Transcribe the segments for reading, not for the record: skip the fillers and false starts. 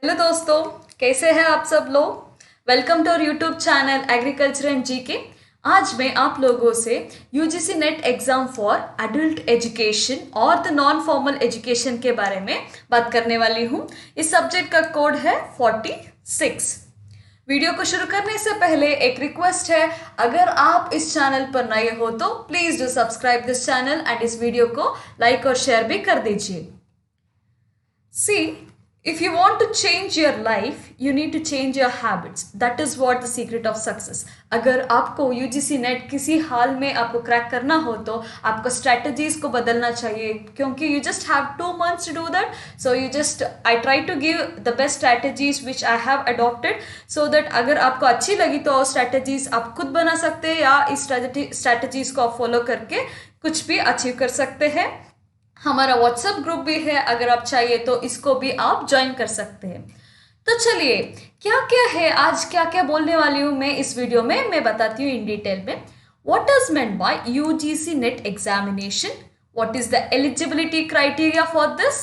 Hello दोस्तों, कैसे हैं आप सब लोग। Welcome to our YouTube channel agriculture and GK. आज मैं आप लोगों से UGC NET exam for adult education और द नॉन फॉर्मल एजुकेशन के बारे में बात करने वाली हूं। इस सब्जेक्ट का कोड है 46। वीडियो को शुरू करने से पहले एक रिक्वेस्ट है, अगर आप इस चैनल पर नए हो तो please do subscribe this channel and इस वीडियो को लाइक और शेयर भी कर दीजिए। See, if you want to change your life, you need to change your habits. That is what the secret of success. अगर आपको यूजीसी नेट किसी हाल में आपको क्रैक करना हो तो आपको स्ट्रैटेजीज को बदलना चाहिए, क्योंकि you just have 2 months to do that. So I try to give the best strategies which I have adopted, so that अगर आपको अच्छी लगी तो स्ट्रैटेजीज आप खुद बना सकते हैं या इस स्ट्रैटेजीज को आप फॉलो करके कुछ भी अचीव कर सकते हैं। हमारा व्हाट्सएप ग्रुप भी है, अगर आप चाहिए तो इसको भी आप ज्वाइन कर सकते हैं। तो चलिए, क्या क्या है आज, क्या क्या बोलने वाली हूँ मैं इस वीडियो में, मैं बताती हूँ इन डिटेल में। What is meant by UGC NET examination, what is the eligibility criteria for this,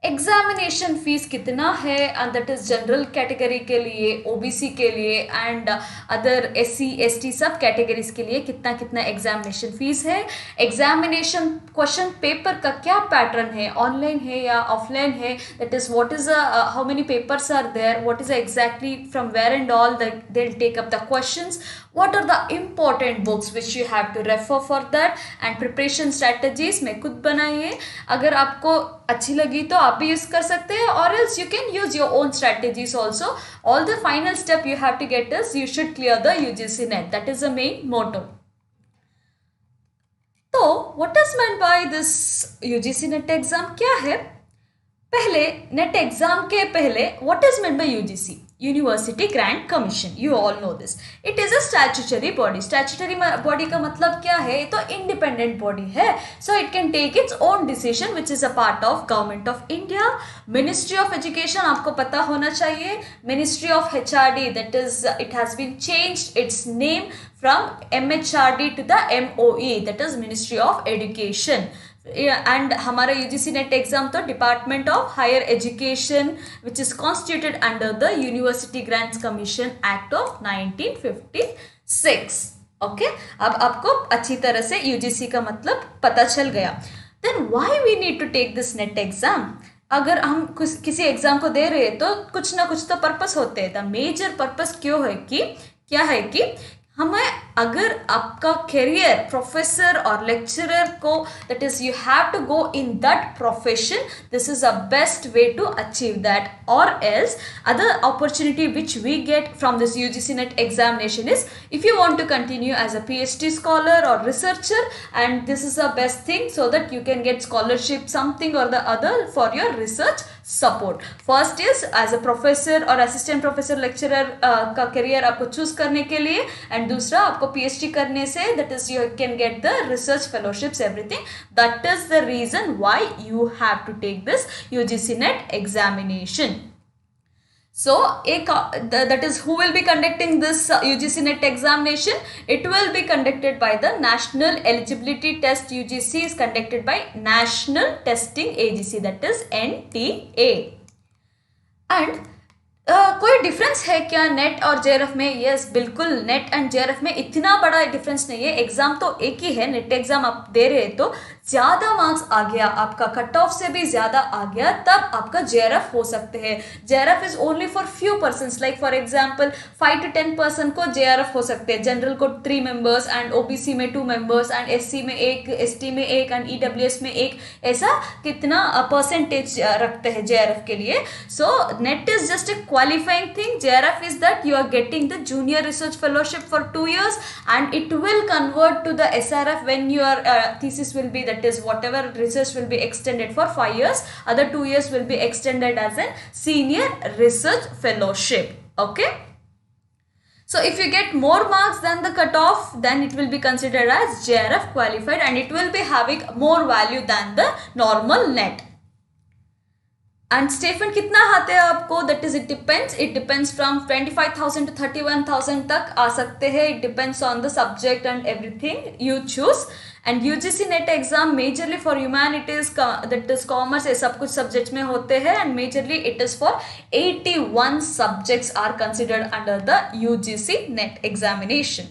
examination fees कितना है, and that is general category के लिए, ओबीसी के लिए एंड अदर एससी एसटी सब कैटेगरीज के लिए कितना कितना एग्जामिनेशन फीस है। एग्जामिनेशन क्वेश्चन पेपर का क्या पैटर्न है, ऑनलाइन है या ऑफलाइन है, that is what is how many papers are there, what is exactly from where and all they will take up the questions, what are the important books which you have to refer for that, and preparation strategies में खुद बनाइए। अगर आपको अच्छी लगी तो आप भी यूज कर सकते हैं, और else you can use your own strategies also. All the final step you have to get is you should clear the UGC net. That is the main motto. तो what is meant by this UGC net exam क्या है? पहले net exam के पहले what is meant by UGC, University Grant Commission, you all know this. It is a statutory body. Statutory body का मतलब क्या है, तो इंडिपेंडेंट बॉडी है, so it can take its own decision which is a part of Government of India. Ministry of Education आपको पता होना चाहिए, Ministry of HRD, that is it has been changed its name from MHRD to the MOE, that is Ministry of Education. And हमारा UGC NET exam तो Department of Higher Education which is constituted under the University Grants Commission Act of 1956। Okay, अब आपको अच्छी तरह से UGC का मतलब पता चल गया। Then why we need to take this NET exam. अगर हम किसी एग्जाम को दे रहे हैं तो कुछ ना कुछ तो पर्पस होते हैं। द मेजर पर्पस क्यों है कि क्या है कि हमें, अगर आपका करियर प्रोफेसर और लेक्चरर को, that is you have to go in that profession, this is a best way to achieve that, और else other opportunity which we get from this UGC NET examination is if you want to continue as a PhD scholar और researcher, and this is a best thing so that you can get scholarship something or the other for your research support. First is as a professor or assistant professor lecturer का career आपको choose करने के लिए, and दूसरा आपको PhD करने से, that is you can get the research fellowships everything. That is the reason why you have to take this UGC NET examination. So, that is who will be conducting this UGC NET examination. It will be conducted by the National Eligibility Test. UGC is conducted by National Testing Agency, that is NTA. And कोई difference है क्या net और JRF में? Yes, बिल्कुल, net and JRF में इतना बड़ा difference नहीं है। एग्जाम तो एक ही है। नेट एग्जाम आप दे रहे हैं तो ज्यादा मार्क्स आ गया, आपका कट ऑफ से भी ज्यादा आ गया, तब आपका जेआरएफ हो सकते हैं। JRF is only for few persons, like for example 5 to 10% को जेआरएफ हो सकते हैं। जनरल को 3 मेंबर्स, एंड ओबीसी में 2 मेंबर्स, एंड एससी में 1, एसटी में 1, एंड ईडब्ल्यूएस में 1, ऐसा कितना परसेंटेज रखते हैं जेआरएफ के लिए। So net is just a qualifying thing. JRF is that you are getting the junior research fellowship for 2 years, and it will convert to the SRF when your thesis will be, that is whatever research will be extended for 5 years, other 2 years will be extended as a senior research fellowship. Okay, so if you get more marks than the cutoff, then it will be considered as JRF qualified, and it will be having more value than the normal net. And stipend कितना आते हैं आपको, that is it depends from 25,000 to 31,000 तक आ सकते हैं। It depends on the subject and everything you choose. And UGC NET exam majorly for humanities, that is commerce, ये सब कुछ सब्जेक्ट्स में होते हैं and majorly it is for 81 subjects are considered under the UGC NET examination.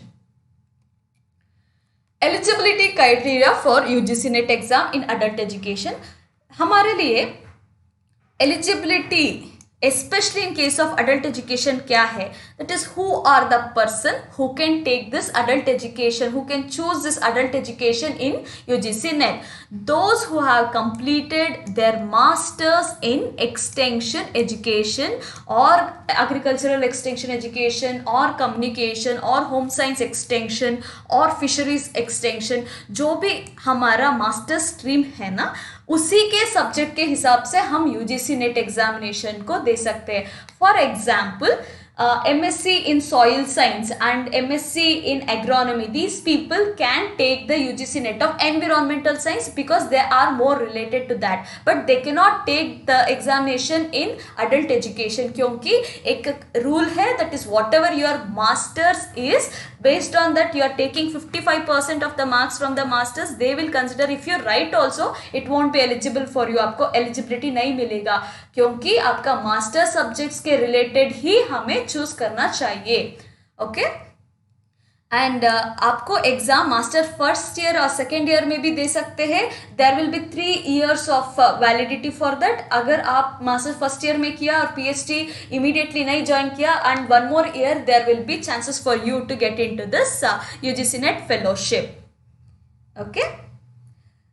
Eligibility criteria for UGC NET exam in adult education. हमारे लिए eligibility especially in case of adult education क्या है, that is who are the person who can take this adult education, who can choose this adult education in UGC NET. Those who have completed their masters in extension education or agricultural extension education or communication or home science extension or fisheries extension, जो भी हमारा master stream है ना, उसी के subject के हिसाब से हम यूजीसी नेट एग्जामिनेशन को दे सकते हैं. For example MSc in soil science and MSc in agronomy, these people can take the UGC NET of environmental science because they are more related to that, but they cannot take the examination in adult education क्योंकि एक rule है, that is whatever your masters is, based on that you are taking 55% of the marks from the masters, they will consider. If you write also it won't be eligible for you, आपको eligibility नहीं मिलेगा क्योंकि आपका master subjects के related ही हमें choose करना चाहिए. ओके एंड आपको एग्जाम मास्टर फर्स्ट ईयर और सेकेंड ईयर में भी दे सकते हैं. There will be 3 years of validity for that. अगर आप मास्टर फर्स्ट ईयर में किया और PhD इमीडिएटली नहीं ज्वाइन किया and 1 more year, there will be chances for you to get into this UGC NET fellowship. Okay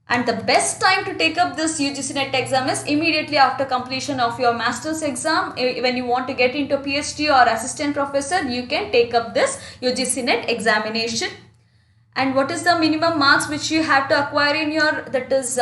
and the best time to take up this UGC NET exam is immediately after completion of your master's exam. When you want to get into PhD or assistant professor, you can take up this UGC NET examination. And what is the minimum marks which you have to acquire in your, that is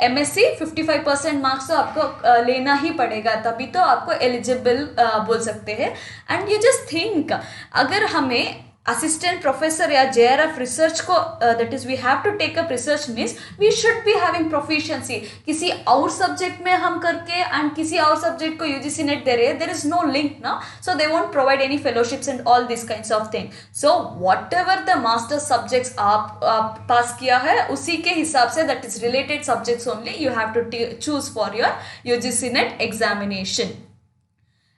MSc? 55% marks तो आपको लेना ही पड़ेगा, तभी तो आपको eligible बोल सकते हैं. And you just think, अगर हमें असिस्टेंट प्रोफेसर या JRF रिसर्च को, that is we have to take up research means we should be having proficiency. किसी और सब्जेक्ट में हम करके एंड किसी और सब्जेक्ट को UGC NET दे रहे हैं, देयर इज नो लिंक ना, so they won't provide any fellowships and all this kinds of thing. So whatever the master subjects आप पास किया है उसी के हिसाब से, that is related subjects only you have to choose for your UGC NET examination.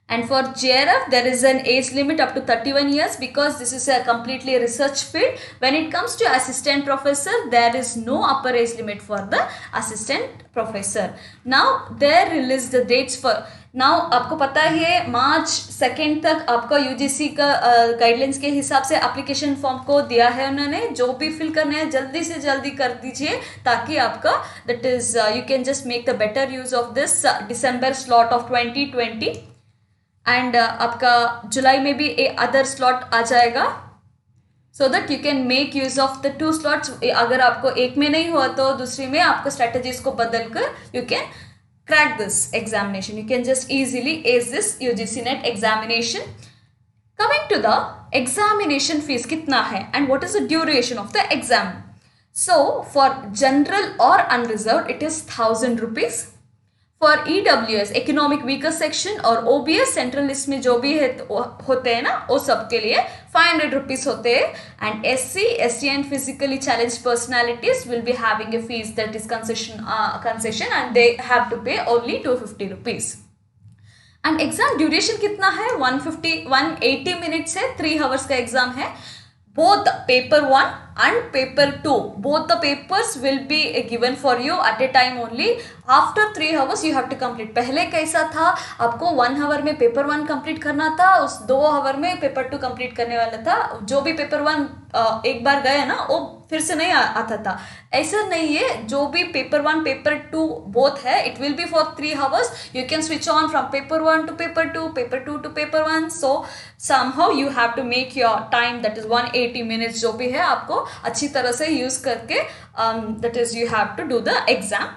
And for JRF, there is an age limit up to 31 years because this is a completely research field. When it comes to assistant professor, there is no upper age limit for the assistant professor. Now, they released the dates for. Now, आपको पता है March 2 तक आपका UGC का guidelines के हिसाब से application form को दिया है उन्होंने. जो भी फिल करना है जल्दी से जल्दी कर दीजिए ताकि आपका, that is you can just make the better use of this December slot of 2020. And आपका जुलाई में भी अदर स्लॉट आ जाएगा, so that you can make use of the 2 slots. अगर आपको एक में नहीं हुआ तो दूसरी में आपको स्ट्रेटजीज को बदल कर you can crack this examination. You can just easily as this UGC NET examination. Coming to the examination fees कितना है and what is the duration of the exam. So for general और unreserved it is 1000 rupees. For EWS economic weaker section और OBS central list में जो भी है होते हैं ना, वो सब के लिए 500 rupees होते हैं. And SC, ST and physically challenge personalities will be having a fee that is concession and they have to pay only 250 rupees. And exam duration कितना है? 180 minutes है. 3 hours का एग्जाम है. Both paper 1 and paper 2, both the papers will be given for you at a time only. After 3 hours you have to complete. पहले कैसा था, आपको 1 hour में पेपर 1 कंप्लीट करना था, उस 2 hour में पेपर 2 कंप्लीट करने वाला था. जो भी पेपर 1 एक बार गया ना वो फिर से नहीं आता था. ऐसा नहीं है. जो भी पेपर 1 पेपर 2 बोथ है, it will be for 3 hours. You can switch on from paper 1 to paper 2, paper 2 to paper 1. So somehow you have to make your time, that is 180 minutes जो भी है आपको अच्छी तरह से यूज करके that is you have to do the exam.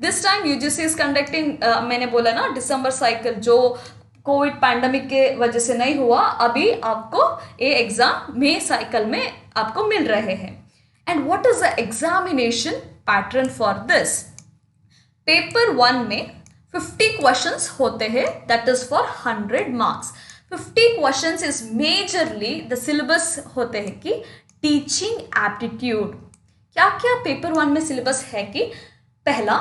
This time UGC is conducting, मैंने बोला ना दिसंबर साइकिल, जो कोविड पैंडमिक के वजह से नहीं हुआ, अभी आपको ये एग्जाम मई साइकिल में आपको मिल रहे हैं. And what is the examination pattern for this? Paper 1 में 50 क्वेश्चंस होते हैं, that is for 100 marks. 50 questions is majorly the syllabus होते हैं कि टीचिंग एप्टीट्यूड, क्या क्या पेपर 1 में सिलेबस है कि पहला,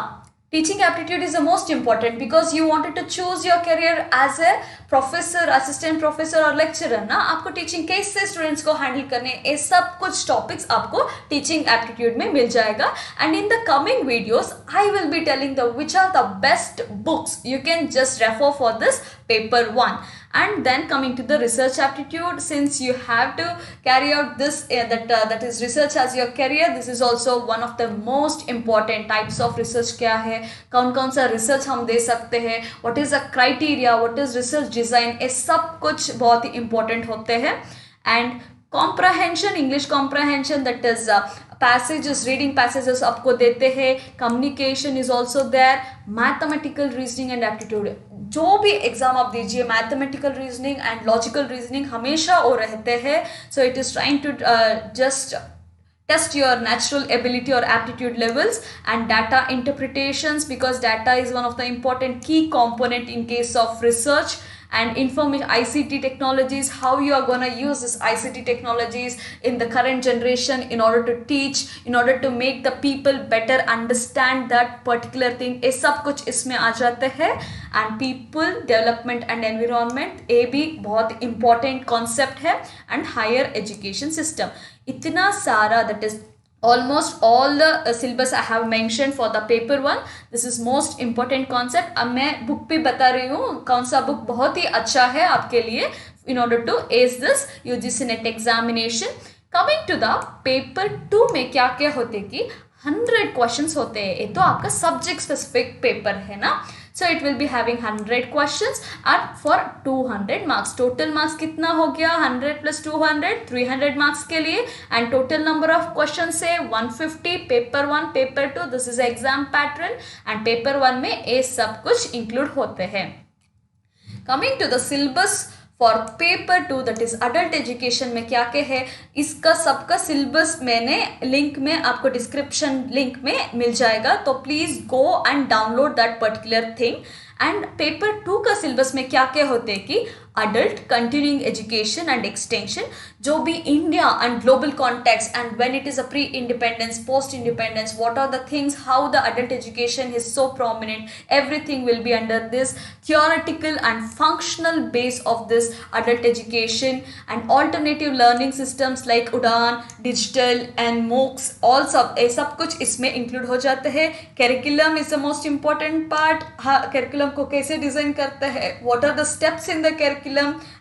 teaching aptitude is the most important because you wanted to choose your career as a professor, assistant professor और lecturer ना, आपको teaching कैसे students को handle करने, ये सब कुछ topics आपको teaching aptitude में मिल जाएगा. And in the coming videos I will be telling the which are the best books you can just refer for this paper 1. And then coming to the research aptitude, since you have to carry out this that is research as your career, this is also one of the most important types of research. क्या है, कौन कौन सा research हम दे सकते हैं, what is the criteria, what is research design, ये सब कुछ बहुत ही important होते हैं. And comprehension, English comprehension, that is passages, reading passages आपको देते हैं. Communication is also there. Mathematical reasoning and aptitude, जो भी एग्जाम आप दीजिए, mathematical reasoning and logical reasoning हमेशा वो रहते हैं. So it is trying to just test your natural ability or aptitude levels. And data interpretations, because data is one of the important key component in case of research. And information ICT technologies, how you are going to use this ICT technologies in the current generation in order to teach, in order to make the people better understand that particular thing, ये सब कुछ इसमें आ जाते हैं. And people development and environment, ये भी बहुत important concept है. And higher education system, इतना सारा, that is almost all the syllabus I have mentioned for the paper 1. This is most important concept. अब मैं book पे बता रही हूँ कौन सा book बहुत ही अच्छा है आपके लिए in order to ace this UGC NET examination. Coming to the paper 2 में क्या क्या होते कि 100 questions होते हैं. ये तो आपका subject specific paper है ना. So it will be having 100 questions and for 200 marks. Total marks कितना हो गया, 100 plus 200, 300 marks के लिए. And total number of questions है 150. paper 1, paper 2, this is exam pattern. And paper 1 में ये सब कुछ include होते हैं. Coming to the syllabus for paper 2, that is adult education में क्या क्या है, इसका सबका सिलेबस मैंने लिंक में आपको डिस्क्रिप्शन लिंक में मिल जाएगा. तो please go and download that particular thing. And paper 2 का सिलेबस में क्या क्या होते हैं कि adult continuing education and extension, जो भी India and global context and when it is a pre-independence, post-independence, what are the things, how the adult education is so prominent, everything will be under this theoretical and functional base of this adult education. And alternative learning systems like Udaan, digital and MOOCs, all सब कुछ इसमें include हो जाते हैं. Curriculum is the most important part. हाँ, curriculum को कैसे design करते हैं, what are the steps in the curriculum,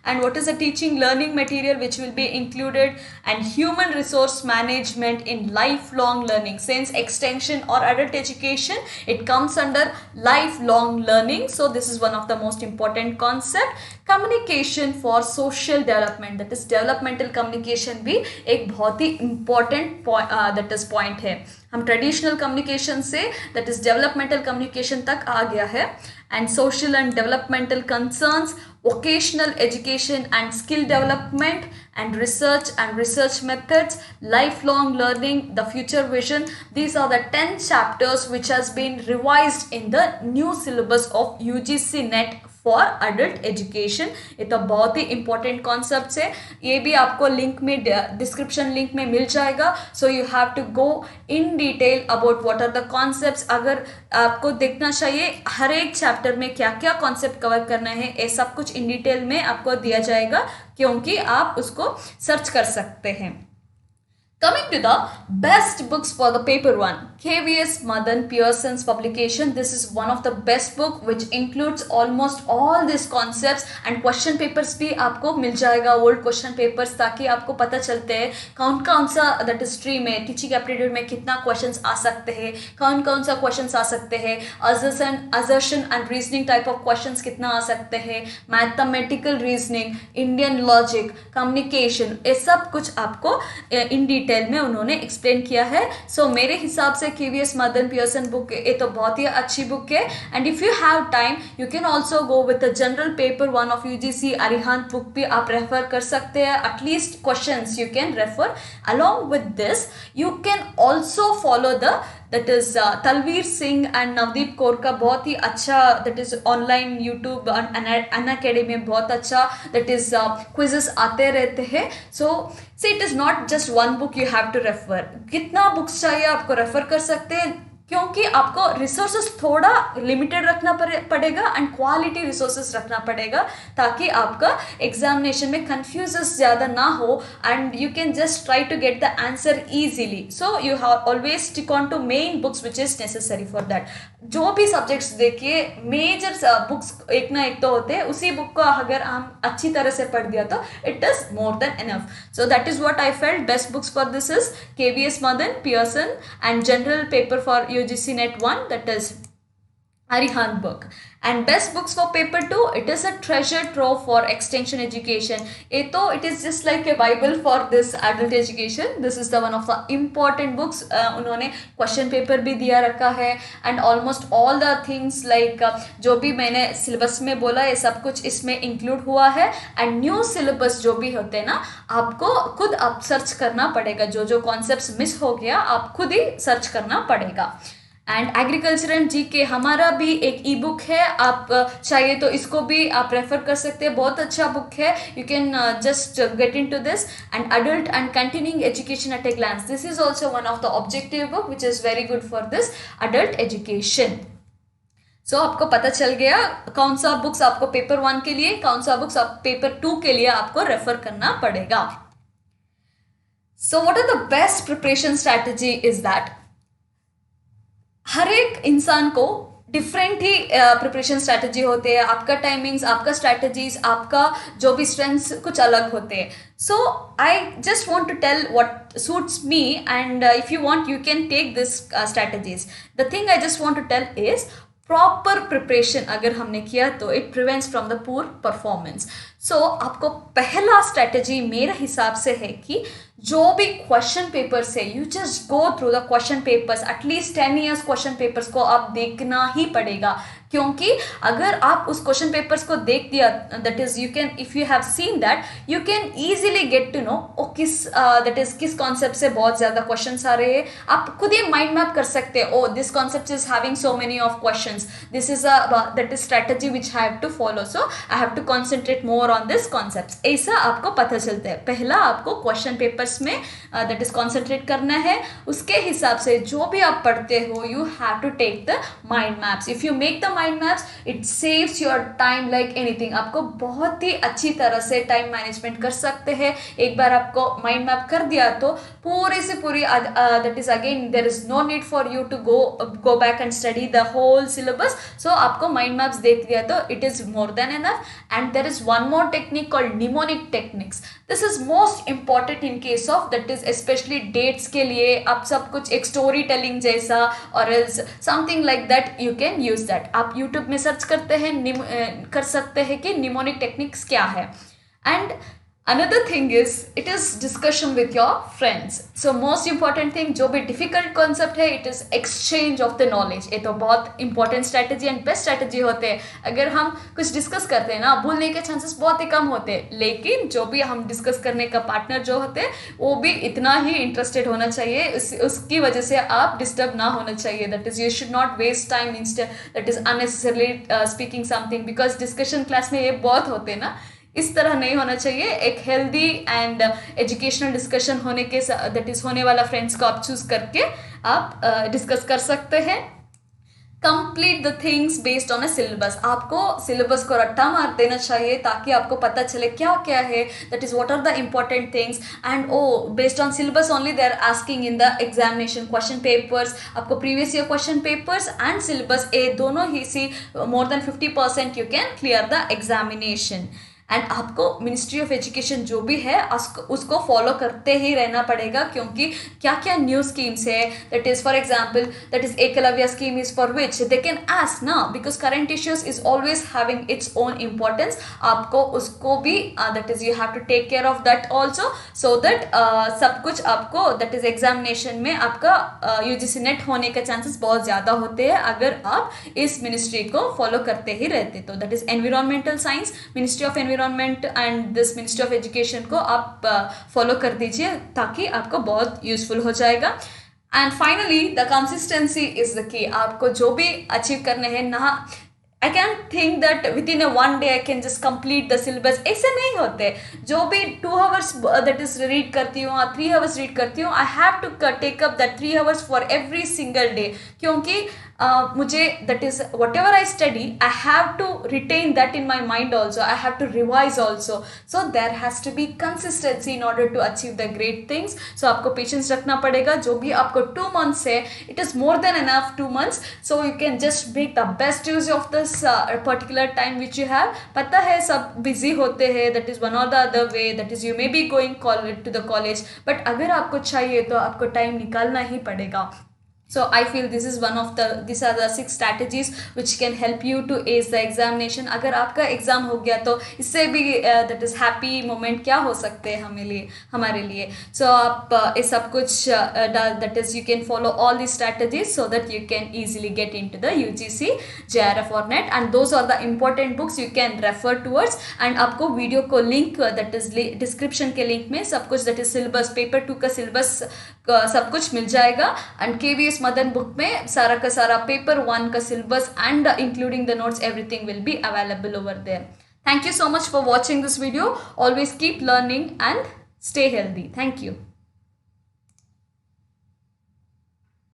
and what is the teaching learning material which will be included. And human resource management in lifelong learning, since extension or adult education, it comes under lifelong learning. So this is one of the most important concept. Communication for social development, that is developmental communication भी एक बहुत ही important that is point है. हम traditional communication से that is developmental communication तक आ गया है. And social and developmental concerns, vocational education and skill development, and research methods, lifelong learning, the future vision. These are the 10 chapters which has been revised in the new syllabus of UGC NET for adult education. ये तो बहुत ही important concept है. ये भी आपको link में description link में मिल जाएगा. So you have to go in detail about what are the concepts. अगर आपको देखना चाहिए हर एक चैप्टर में क्या क्या कॉन्सेप्ट कवर करना है, ये सब कुछ इन डिटेल में आपको दिया जाएगा, क्योंकि आप उसको सर्च कर सकते हैं. Coming to the best books for the paper 1, KVS Madan Pearson's publication. This is one of the best book which includes almost all these concepts and question papers भी आपको मिल जाएगा, old question papers, ताकि आपको पता चलते हैं कौन कौन सा that is stream में teaching aptitude में कितना questions आ सकते हैं, कौन कौन सा questions आ सकते हैं, assertion and reasoning type of questions कितना आ सकते हैं, mathematical reasoning, Indian logic, communication, ये सब कुछ आपको in detail में उन्होंने एक्सप्लेन किया है. सो मेरे हिसाब से केवीएस मदन पियर्सन बुक ये तो बहुत ही अच्छी बुक है. And if you have time you can also go with the general paper 1 of UGC Arihant book भी आप रेफर कर सकते हैं. At least questions you can refer. Along with this you can also follow the that is Talvir Singh and Navdeep Kaur का बहुत ही अच्छा, that is online YouTube Unacademy में बहुत अच्छा दैट इज क्विजेस आते रहते हैं. So it is not just one book you have to refer. कितना बुक्स चाहिए आपको रेफर कर सकते हैं, क्योंकि आपको रिसोर्सेस थोड़ा लिमिटेड रखना पड़ेगा एंड क्वालिटी रिसोर्सेस रखना पड़ेगा, ताकि आपका एग्जामिनेशन में कंफ्यूजन ज़्यादा ना हो and you can just try to get the answer easily. So you have always stick on to main books which is necessary for that. जो भी सब्जेक्ट्स देखिए, मेजर बुक्स एक ना एक तो होते हैं, उसी बुक को अगर हम अच्छी तरह से पढ़ दिया तो it is more than enough. So that is what I felt. Best books for this is KVS Madan, Pearson, and general paper for UGC Net 1, that is Arihant book. And best books for paper 2, it is a treasure trove for extension education. It is just like a bible for this adult education. This is the one of the important books. उन्होंने question paper भी दिया रखा है and almost all the things like जो भी मैंने syllabus में बोला ये सब कुछ इसमें include हुआ है. and new syllabus जो भी होते हैं ना, आपको खुद आप search करना पड़ेगा. जो concepts miss हो गया आप खुद ही search करना पड़ेगा. एंड एग्रीकल्चर एंड जीके हमारा भी एक ई बुक है, आप चाहिए तो इसको भी आप रेफर कर सकते हैं. बहुत अच्छा बुक है, you can just get in to this. And adult and continuing education at a glance, this is also one of the objective book which is very good for this adult education. So आपको पता चल गया कौन सा books आपको paper 1 के लिए, कौन सा बुक्स आप पेपर 2 के लिए आपको रेफर करना पड़ेगा. So what are the best preparation strategy is that हर एक इंसान को डिफरेंट ही प्रिपरेशन स्ट्रैटेजी होते हैं. आपका टाइमिंग्स, आपका स्ट्रैटेजीज, आपका जो भी स्ट्रेंथ्स कुछ अलग होते हैं. So I just want to tell what suits me and if you want you can take this strategies. The thing I just want to tell is proper preparation अगर हमने किया तो it prevents from the poor performance. So आपको पहला strategy मेरे हिसाब से है कि जो भी क्वेश्चन पेपर्स है you just go through the question papers. At least 10 years question papers को आप देखना ही पड़ेगा, क्योंकि अगर आप उस क्वेश्चन पेपर्स को देख दिया, that is you can, if you have seen that you can easily get to know that is किस कॉन्सेप्ट से बहुत ज़्यादा क्वेश्चन आ रहे हैं. आप खुद ही माइंड मैप कर सकते हैं, oh this concept is having so many of question, this is that is strategy which I have to follow, so I have to concentrate more on this concept. ऐसा आपको पता चलता है. पहला आपको क्वेश्चन पेपर्स में दैट इज कॉन्सेंट्रेट करना है. उसके हिसाब से जो भी आप पढ़ते हो you have to take the mind maps. If you make the mind maps it saves your time like anything. आपको बहुत ही अच्छी तरह से टाइम मैनेजमेंट कर सकते हैं. एक बार आपको माइंड मैप कर दिया तो पूरी से पूरी that is again there is no need for you to go back and study the whole syllabus. So आपको माइंड मैप्स देख दिया तो it is more than enough. And there is one more technique called mnemonic techniques. This is most important in case of that is specially dates के लिए. आप सब कुछ एक स्टोरी टेलिंग जैसा और else something like that you can use that. आप YouTube में सर्च करते हैं कर सकते हैं कि निमोनिक टेक्निक्स क्या है. And another thing is it is discussion with your friends. So most important thing, जो भी difficult concept है it is exchange of the knowledge. ये तो बहुत important strategy and best strategy होते हैं. अगर हम कुछ discuss करते हैं ना, भूलने के chances बहुत ही कम होते हैं, लेकिन जो भी हम discuss करने का partner जो होते हैं वो भी इतना ही interested होना चाहिए, उसकी वजह से आप disturb ना होना चाहिए. That is you should not waste time instead that is unnecessarily speaking something, because discussion class में ये बहुत होते हैं ना, इस तरह नहीं होना चाहिए. एक हेल्दी एंड एजुकेशनल डिस्कशन होने के दैट इज होने वाला फ्रेंड्स को आप चूज करके आप डिस्कस कर सकते हैं. Complete the things based on a syllabus. आपको सिलेबस को रट्टा मार देना चाहिए ताकि आपको पता चले क्या क्या है, that is what are the important things. And based on syllabus only they are asking in the examination question papers. आपको previous year question papers and syllabus ए दोनों ही see more than 50% you can clear the examination. And आपको ministry of education जो भी है उसको follow करते ही रहना पड़ेगा, क्योंकि क्या क्या न्यू स्कीम्स है. That is for example that is Eklavya scheme is for which they can ask ना, because current issues is always having its own importance. आपको उसको भी that is you have to take care of that also, so that सब कुछ आपको that is examination में आपका UGC net होने के चांसेस बहुत ज़्यादा होते हैं अगर आप इस मिनिस्ट्री को फॉलो करते ही रहते. तो that is environmental science, ministry of environment and this ministry of education को आप फॉलो कर दीजिए ताकि आपको बहुत यूजफुल हो जाएगा. And finally the consistency is the key. आपको जो भी अचीव करने हैं ना, I can think that with in one day I can just complete the syllabus. ऐसे नहीं होते. जो भी 2 hours दैट इज रीड करती हूँ, 3 hours रीड करती हूँ, I have to take up that 3 hours for every single day. क्योंकि मुझे that is whatever I study, I have to retain that in my mind also, I have to revise also. So there has to be consistency in order to achieve the great things. So आपको patience रखना पड़ेगा. जो भी आपको 2 months है, it is more than enough 2 months. So you can just make the best use of this particular time which you have. पता है सब बिजी होते हैं, दैट इज़ वन और the other way, that is you may be going to the college, but अगर आपको चाहिए तो आपको टाइम निकालना ही पड़ेगा. So I feel this is these are the 6 strategies which can help you to ace the examination. अगर आपका exam हो गया तो इससे भी that is happy moment क्या हो सकते हैं हमारे लिए. So आप इस सब कुछ that is you can follow all these strategies so that you can easily get into the UGC, JRF or NET, and those are the important books you can refer towards. And आपको video को link that is description के link में सब कुछ that is syllabus, paper 2 का syllabus सब कुछ मिल जाएगा. एंड KVS मदन बुक में सारा का सारा पेपर 1 का syllabus and including the notes, everything will be available over there. Thank you so much for watching this video. Always keep learning and stay healthy. Thank you.